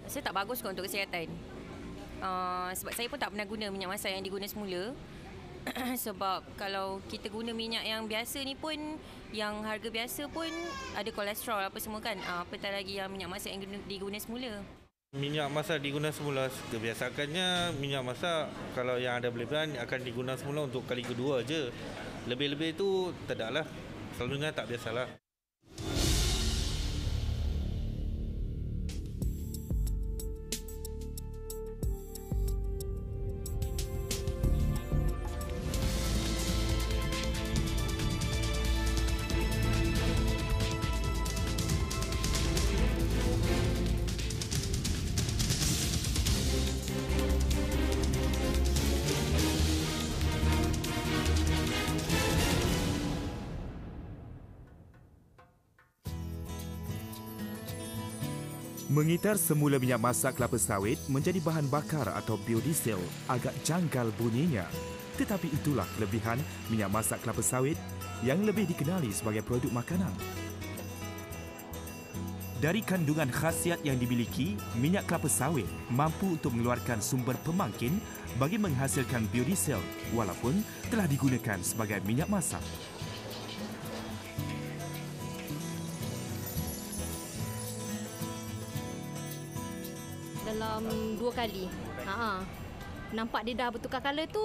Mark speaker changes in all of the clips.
Speaker 1: Saya tak bagus kot untuk kesihatan. Sebab saya pun tak pernah guna minyak masak yang diguna semula. Sebab kalau kita guna minyak yang biasa ni pun, yang harga biasa pun ada kolesterol apa semua kan. Apatah lagi yang minyak masak yang diguna semula.
Speaker 2: Minyak masak diguna semula, kebiasakannya minyak masak kalau yang ada berlebihan akan diguna semula untuk kali kedua je. Lebih-lebih itu tak ada lah. Selalunya tak biasalah.
Speaker 3: Mengitar semula minyak masak kelapa sawit menjadi bahan bakar atau biodiesel agak janggal bunyinya. Tetapi itulah kelebihan minyak masak kelapa sawit yang lebih dikenali sebagai produk makanan. Dari kandungan khasiat yang dimiliki, minyak kelapa sawit mampu untuk mengeluarkan sumber pemangkin bagi menghasilkan biodiesel walaupun telah digunakan sebagai minyak masak.
Speaker 4: Dalam 2 kali. Nampak dia dah bertukar color tu,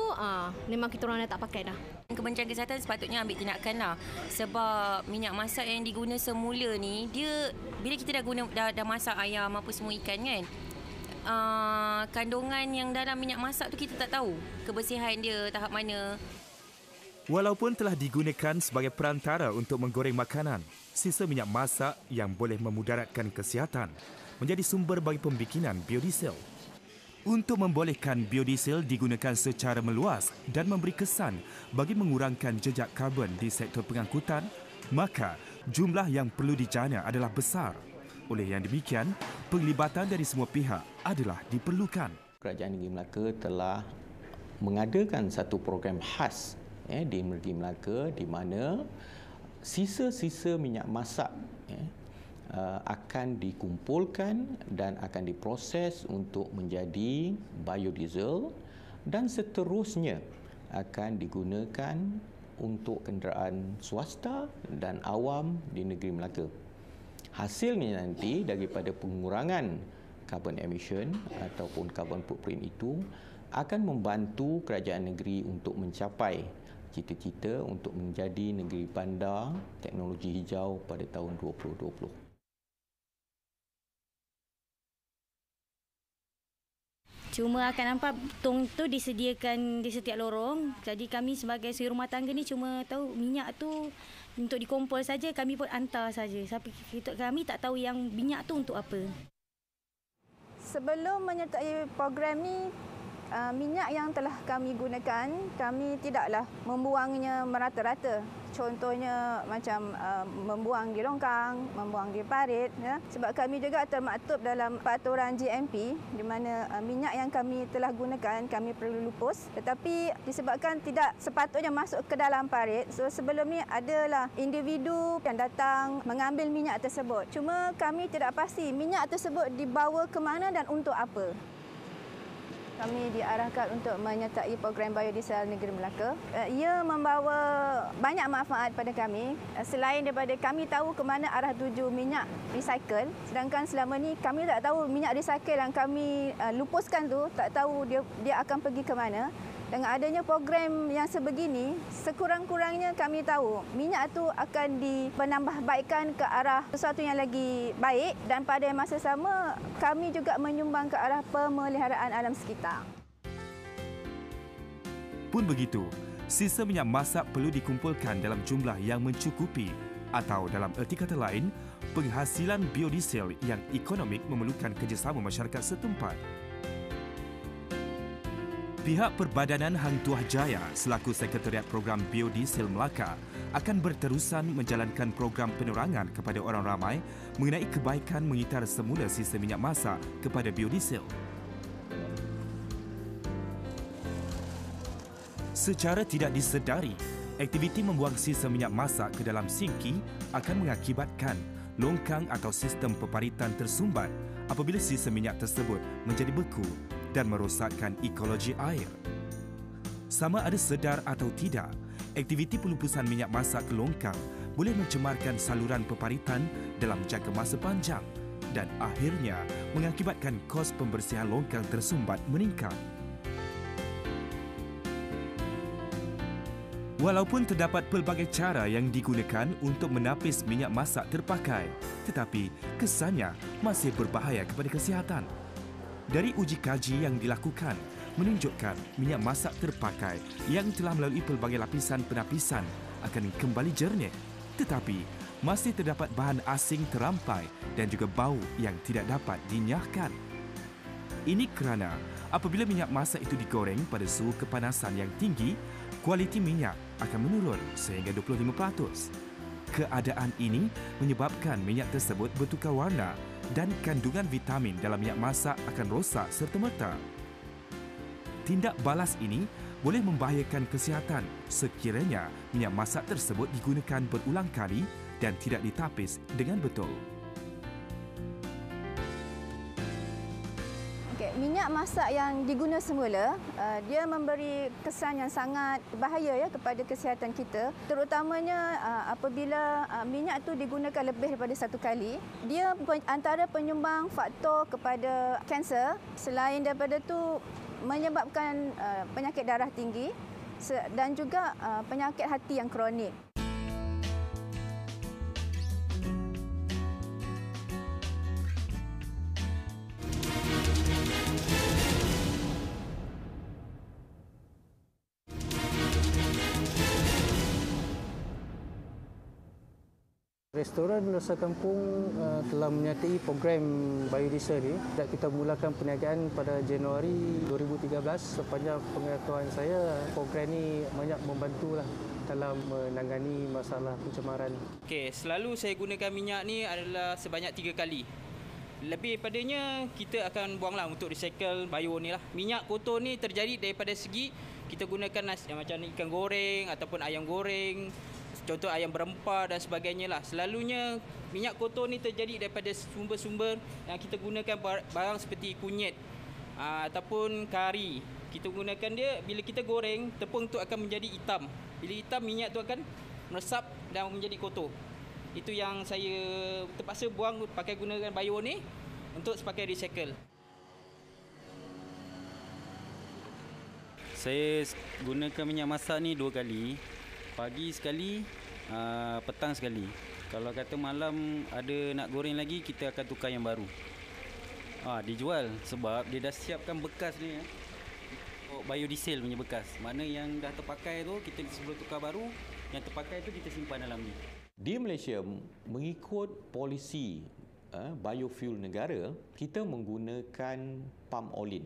Speaker 4: memang kita orang dah tak pakai dah.
Speaker 1: Kementerian Kesihatan sepatutnya ambil tindakan lah. Sebab minyak masak yang diguna semula ni, dia bila kita dah masak ayam apa semua ikan kan, kandungan yang dalam minyak masak tu kita tak tahu kebersihan dia tahap mana.
Speaker 3: Walaupun telah digunakan sebagai perantara untuk menggoreng makanan, sisa minyak masak yang boleh memudaratkan kesihatan menjadi sumber bagi pembikinan biodiesel. Untuk membolehkan biodiesel digunakan secara meluas dan memberi kesan bagi mengurangkan jejak karbon di sektor pengangkutan, maka jumlah yang perlu dijana adalah besar. Oleh yang demikian, penglibatan dari semua pihak adalah diperlukan.
Speaker 5: Kerajaan Negeri Melaka telah mengadakan satu program khas di Negeri Melaka di mana sisa-sisa minyak masak akan dikumpulkan dan akan diproses untuk menjadi biodiesel dan seterusnya akan digunakan untuk kenderaan swasta dan awam di negeri Melaka. Hasilnya nanti daripada pengurangan carbon emission ataupun carbon footprint itu akan membantu kerajaan negeri untuk mencapai cita-cita untuk menjadi negeri bandar teknologi hijau pada tahun 2020.
Speaker 4: Cuma akan nampak tong tu disediakan di setiap lorong. Jadi kami sebagai suri rumah tangga ni cuma tahu minyak tu untuk dikompol saja, kami pun hantar saja. Tapi kami tak tahu yang minyak tu untuk apa.
Speaker 6: Sebelum menyertai program ni, minyak yang telah kami gunakan, kami tidaklah membuangnya merata-rata. Contohnya macam membuang di longkang, membuang di parit. Ya. Sebab kami juga termaktub dalam peraturan GMP di mana minyak yang kami telah gunakan, kami perlu lupus. Tetapi disebabkan tidak sepatutnya masuk ke dalam parit, so sebelum ni adalah individu yang datang mengambil minyak tersebut. Cuma kami tidak pasti minyak tersebut dibawa ke mana dan untuk apa. Kami diarahkan untuk menyertai program biodiesel Negeri Melaka. Ia membawa banyak manfaat pada kami. Selain daripada kami tahu ke mana arah tuju minyak recycle, sedangkan selama ni kami tak tahu minyak recycle yang kami lupuskan tu, tak tahu dia akan pergi ke mana. Dengan adanya program yang sebegini, sekurang-kurangnya kami tahu minyak itu akan dipenambahbaikkan ke arah sesuatu yang lagi baik dan pada masa sama kami juga menyumbang ke arah pemeliharaan alam sekitar.
Speaker 3: Pun begitu, sisa minyak masak perlu dikumpulkan dalam jumlah yang mencukupi atau dalam erti kata lain, penghasilan biodiesel yang ekonomik memerlukan kerjasama masyarakat setempat. Pihak Perbadanan Hang Tuah Jaya selaku Sekretariat Program Biodiesel Melaka akan berterusan menjalankan program penerangan kepada orang ramai mengenai kebaikan mengitar semula sisa minyak masak kepada biodiesel. Secara tidak disedari, aktiviti membuang sisa minyak masak ke dalam sinki akan mengakibatkan longkang atau sistem peparitan tersumbat apabila sisa minyak tersebut menjadi beku dan merosakkan ekologi air. Sama ada sedar atau tidak, aktiviti pelupusan minyak masak ke longkang boleh mencemarkan saluran peparitan dalam jangka masa panjang dan akhirnya mengakibatkan kos pembersihan longkang tersumbat meningkat. Walaupun terdapat pelbagai cara yang digunakan untuk menapis minyak masak terpakai, tetapi kesannya masih berbahaya kepada kesihatan. Dari uji kaji yang dilakukan, menunjukkan minyak masak terpakai yang telah melalui pelbagai lapisan penapisan akan kembali jernih, tetapi masih terdapat bahan asing terampai dan juga bau yang tidak dapat dinyahkan. Ini kerana apabila minyak masak itu digoreng pada suhu kepanasan yang tinggi, kualiti minyak akan menurun sehingga 25%. Keadaan ini menyebabkan minyak tersebut bertukar warna dan kandungan vitamin dalam minyak masak akan rosak serta-merta. Tindak balas ini boleh membahayakan kesihatan sekiranya minyak masak tersebut digunakan berulang kali dan tidak ditapis dengan betul.
Speaker 6: Minyak masak yang diguna semula, dia memberi kesan yang sangat bahaya ya kepada kesihatan kita. Terutamanya apabila minyak itu digunakan lebih daripada satu kali. Dia antara penyumbang faktor kepada kanser. Selain daripada itu menyebabkan penyakit darah tinggi dan juga penyakit hati yang kronik.
Speaker 7: Restoran Rasa Kampung telah menyertai program biodiesel ini. Kita mulakan perniagaan pada Januari 2013. Sepanjang pengetahuan saya, program ini banyak membantulah dalam menangani masalah pencemaran.
Speaker 8: Selalu saya gunakan minyak ni adalah sebanyak 3 kali. Lebih padanya kita akan buanglah untuk recycle bio ni lah. Minyak kotor ni terjadi daripada segi kita gunakan nasi, macam ikan goreng ataupun ayam goreng. Contoh ayam berempah dan sebagainya lah. Selalunya minyak kotor ni terjadi daripada sumber-sumber yang kita gunakan barang seperti kunyit ataupun kari. Kita gunakan dia, bila kita goreng, tepung tu akan menjadi hitam. Bila hitam, minyak tu akan meresap dan menjadi kotor. Itu yang saya terpaksa buang pakai gunakan bio ni untuk sebagai recycle.
Speaker 9: Saya gunakan minyak masak ni 2 kali. Pagi sekali, petang sekali. Kalau kata malam ada nak goreng lagi, kita akan tukar yang baru. Dijual sebab dia dah siapkan bekas ni. Biodiesel punya bekas. Mana yang dah terpakai tu, kita sebelum tukar baru, yang terpakai tu kita simpan dalam ni.
Speaker 5: Di Malaysia, mengikut polisi biofuel negara, kita menggunakan palm oil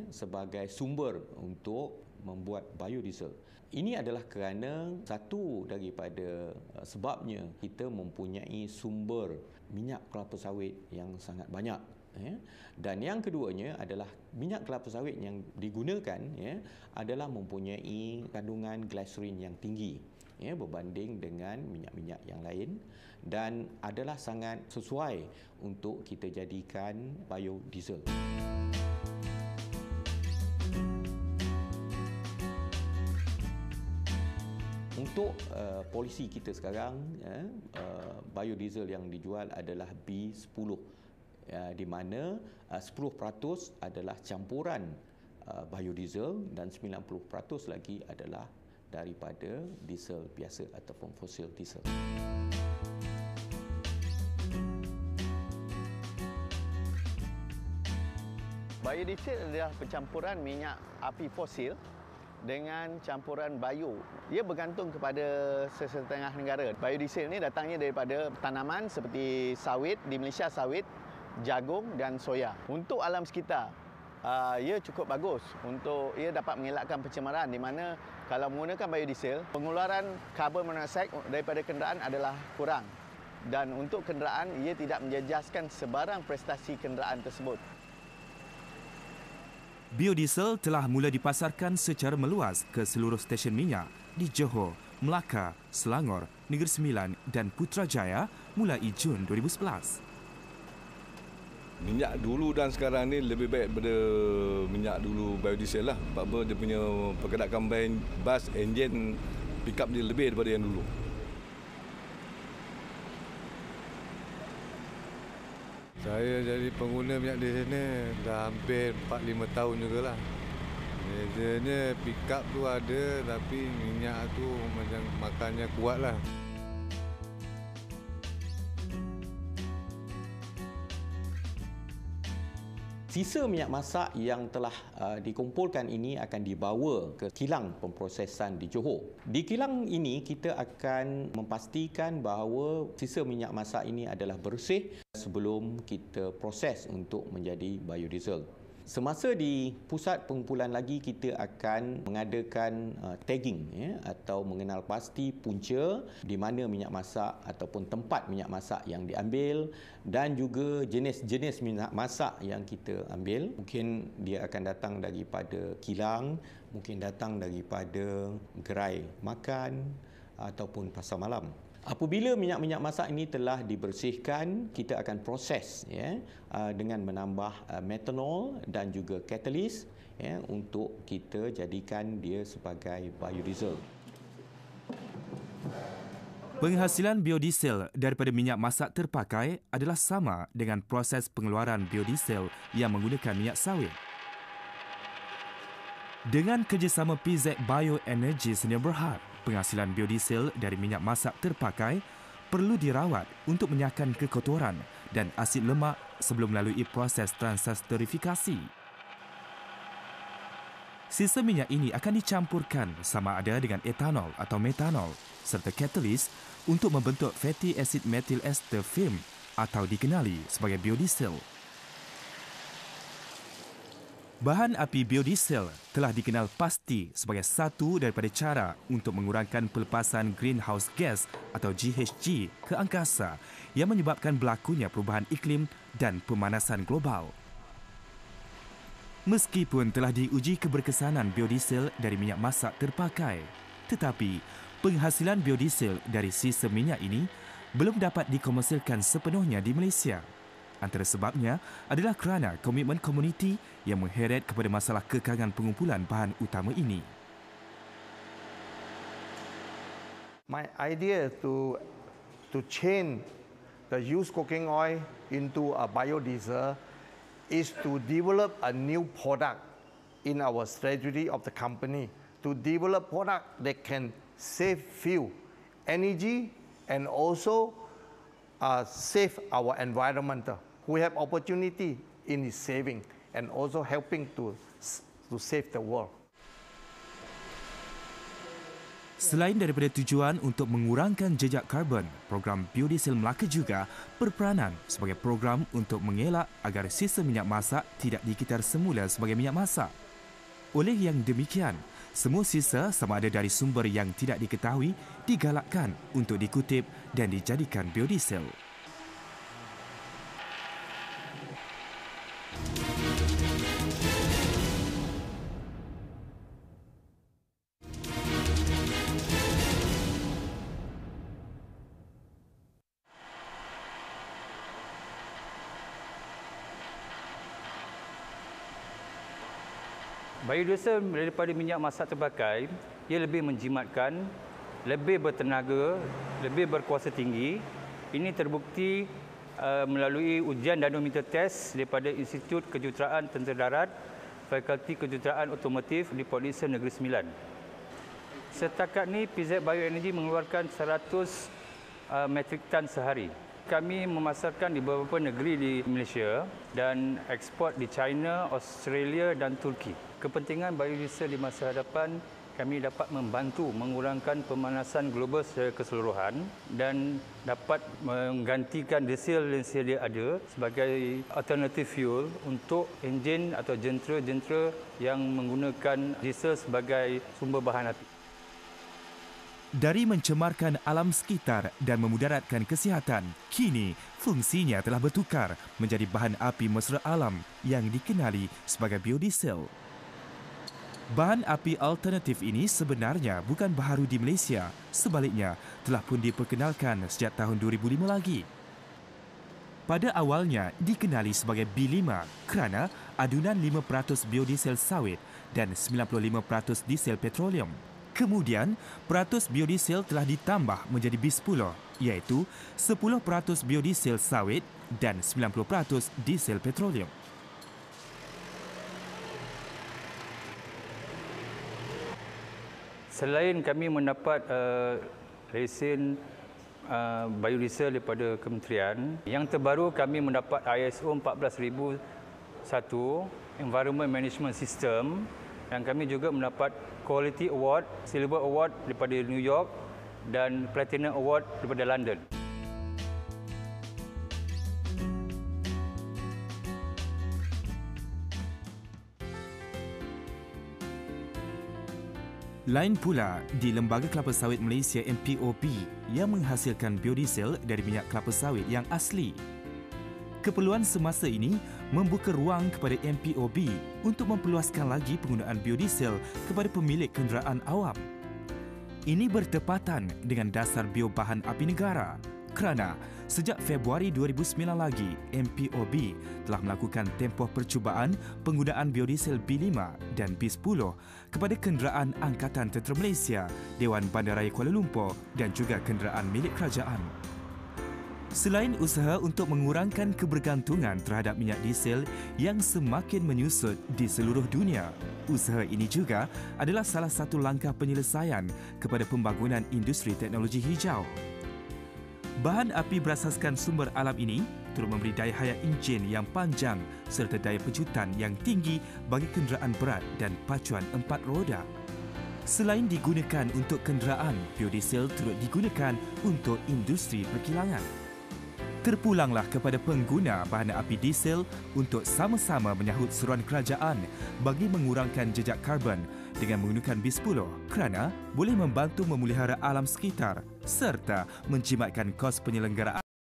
Speaker 5: sebagai sumber untuk membuat biodiesel. Ini adalah kerana satu daripada sebabnya kita mempunyai sumber minyak kelapa sawit yang sangat banyak. Dan yang keduanya adalah minyak kelapa sawit yang digunakan adalah mempunyai kandungan glycerin yang tinggi berbanding dengan minyak-minyak yang lain dan adalah sangat sesuai untuk kita jadikan biodiesel. Untuk polisi kita sekarang, biodiesel yang dijual adalah B10, di mana 10% adalah campuran biodiesel dan 90% lagi adalah daripada diesel biasa ataupun fosil diesel.
Speaker 10: Biodiesel adalah pencampuran minyak api fosil dengan campuran bio. Ia bergantung kepada sesetengah negara. Biodiesel ini datangnya daripada tanaman seperti sawit, di Malaysia sawit, jagung dan soya. Untuk alam sekitar, ia cukup bagus untuk ia dapat mengelakkan pencemaran di mana kalau menggunakan biodiesel, pengeluaran karbon monoksida daripada kenderaan adalah kurang. Dan untuk kenderaan, ia tidak menjejaskan sebarang prestasi kenderaan tersebut.
Speaker 3: Biodiesel telah mula dipasarkan secara meluas ke seluruh stesen minyak di Johor, Melaka, Selangor, Negeri Sembilan dan Putrajaya mulai Jun 2011.
Speaker 11: Minyak dulu dan sekarang ni lebih baik daripada minyak dulu biodiesel lah. Sebab apa, dia punya pergerakan bas, enjin, pick up dia lebih daripada yang dulu.
Speaker 12: Saya jadi pengguna minyak diesel ni dah hampir 4-5 tahun jugalah. Biasanya pick up tu ada tapi minyak tu macam makannya kuat lah.
Speaker 5: Sisa minyak masak yang telah dikumpulkan ini akan dibawa ke kilang pemprosesan di Johor. Di kilang ini kita akan memastikan bahawa sisa minyak masak ini adalah bersih sebelum kita proses untuk menjadi biodiesel. Semasa di pusat pengumpulan lagi, kita akan mengadakan tagging atau mengenal pasti punca di mana minyak masak ataupun tempat minyak masak yang diambil dan juga jenis-jenis minyak masak yang kita ambil. Mungkin dia akan datang daripada kilang, mungkin datang daripada gerai makan ataupun pasar malam. Apabila minyak-minyak masak ini telah dibersihkan, kita akan proses dengan menambah metanol dan juga katalis untuk kita jadikan dia sebagai biodiesel.
Speaker 3: Penghasilan biodiesel daripada minyak masak terpakai adalah sama dengan proses pengeluaran biodiesel yang menggunakan minyak sawit. Dengan kerjasama PZ Bioenergy Sdn Bhd, penghasilan biodiesel dari minyak masak terpakai perlu dirawat untuk menyakan kekotoran dan asid lemak sebelum melalui proses transesterifikasi. Sisa minyak ini akan dicampurkan sama ada dengan etanol atau metanol serta katalis untuk membentuk fatty acid methyl ester film atau dikenali sebagai biodiesel. Bahan api biodiesel telah dikenal pasti sebagai satu daripada cara untuk mengurangkan pelepasan greenhouse gas atau GHG ke angkasa yang menyebabkan berlakunya perubahan iklim dan pemanasan global. Meskipun telah diuji keberkesanan biodiesel dari minyak masak terpakai, tetapi penghasilan biodiesel dari sisa minyak ini belum dapat dikomersialkan sepenuhnya di Malaysia. Antara sebabnya adalah kerana komitmen komuniti yang mengheret kepada masalah kekangan pengumpulan bahan utama ini.
Speaker 13: My idea to change the used cooking oil into a biodiesel is to develop a new product in our strategy of the company, to develop product that can save fuel, energy, and also save our environment. We have opportunity in its saving and also helping to save the world.
Speaker 3: Selain daripada tujuan untuk mengurangkan jejak karbon, program Biodiesel Melaka juga berperanan sebagai program untuk mengelak agar sisa minyak masak tidak dikitar semula sebagai minyak masak. Oleh yang demikian, semua sisa sama ada dari sumber yang tidak diketahui digalakkan untuk dikutip dan dijadikan biodiesel.
Speaker 14: Biodiesel daripada minyak masak terpakai, ia lebih menjimatkan, lebih bertenaga, lebih berkuasa tinggi. Ini terbukti melalui ujian dinometer test daripada Institut Kejuruteraan Tentera Darat, Fakulti Kejuruteraan Otomotif di Port Dickson Negeri Sembilan. Setakat ini, PZ Bioenergy mengeluarkan 100 metrik tan sehari. Kami memasarkan di beberapa negeri di Malaysia dan ekspor di China, Australia dan Turki. Kepentingan biodiesel di masa hadapan, kami dapat membantu mengurangkan pemanasan global secara keseluruhan dan dapat menggantikan diesel yang sedia ada sebagai alternatif fuel untuk enjin atau jentera-jentera yang menggunakan diesel sebagai sumber bahan api.
Speaker 3: Dari mencemarkan alam sekitar dan memudaratkan kesihatan, kini fungsinya telah bertukar menjadi bahan api mesra alam yang dikenali sebagai biodiesel. Bahan api alternatif ini sebenarnya bukan baharu di Malaysia. Sebaliknya, telah pun diperkenalkan sejak tahun 2005 lagi. Pada awalnya dikenali sebagai B5 kerana adunan 5% biodiesel sawit dan 95% diesel petroleum. Kemudian, peratus biodiesel telah ditambah menjadi B10, iaitu 10% biodiesel sawit dan 90% diesel petroleum.
Speaker 14: Selain kami mendapat lesen biodiesel daripada kementerian, yang terbaru kami mendapat ISO 14001 Environment Management System, dan kami juga mendapat Quality Award, Silver Award daripada New York dan Platinum Award daripada London.
Speaker 3: Lain pula di Lembaga Kelapa Sawit Malaysia MPOB yang menghasilkan biodiesel dari minyak kelapa sawit yang asli. Keperluan semasa ini membuka ruang kepada MPOB untuk memperluaskan lagi penggunaan biodiesel kepada pemilik kenderaan awam. Ini bertepatan dengan dasar biobahan api negara kerana sejak Februari 2009 lagi, MPOB telah melakukan tempoh percubaan penggunaan biodiesel B5 dan B10 kepada kenderaan Angkatan Tentera Malaysia, Dewan Bandaraya Kuala Lumpur dan juga kenderaan milik kerajaan. Selain usaha untuk mengurangkan kebergantungan terhadap minyak diesel yang semakin menyusut di seluruh dunia, usaha ini juga adalah salah satu langkah penyelesaian kepada pembangunan industri teknologi hijau. Bahan api berasaskan sumber alam ini turut memberi daya hayat enjin yang panjang serta daya pejutan yang tinggi bagi kenderaan berat dan pacuan 4 roda. Selain digunakan untuk kenderaan, biodiesel turut digunakan untuk industri perkilangan. Terpulanglah kepada pengguna bahan api diesel untuk sama-sama menyahut seruan kerajaan bagi mengurangkan jejak karbon dengan menggunakan B10 kerana boleh membantu memelihara alam sekitar serta menjimatkan kos penyelenggaraan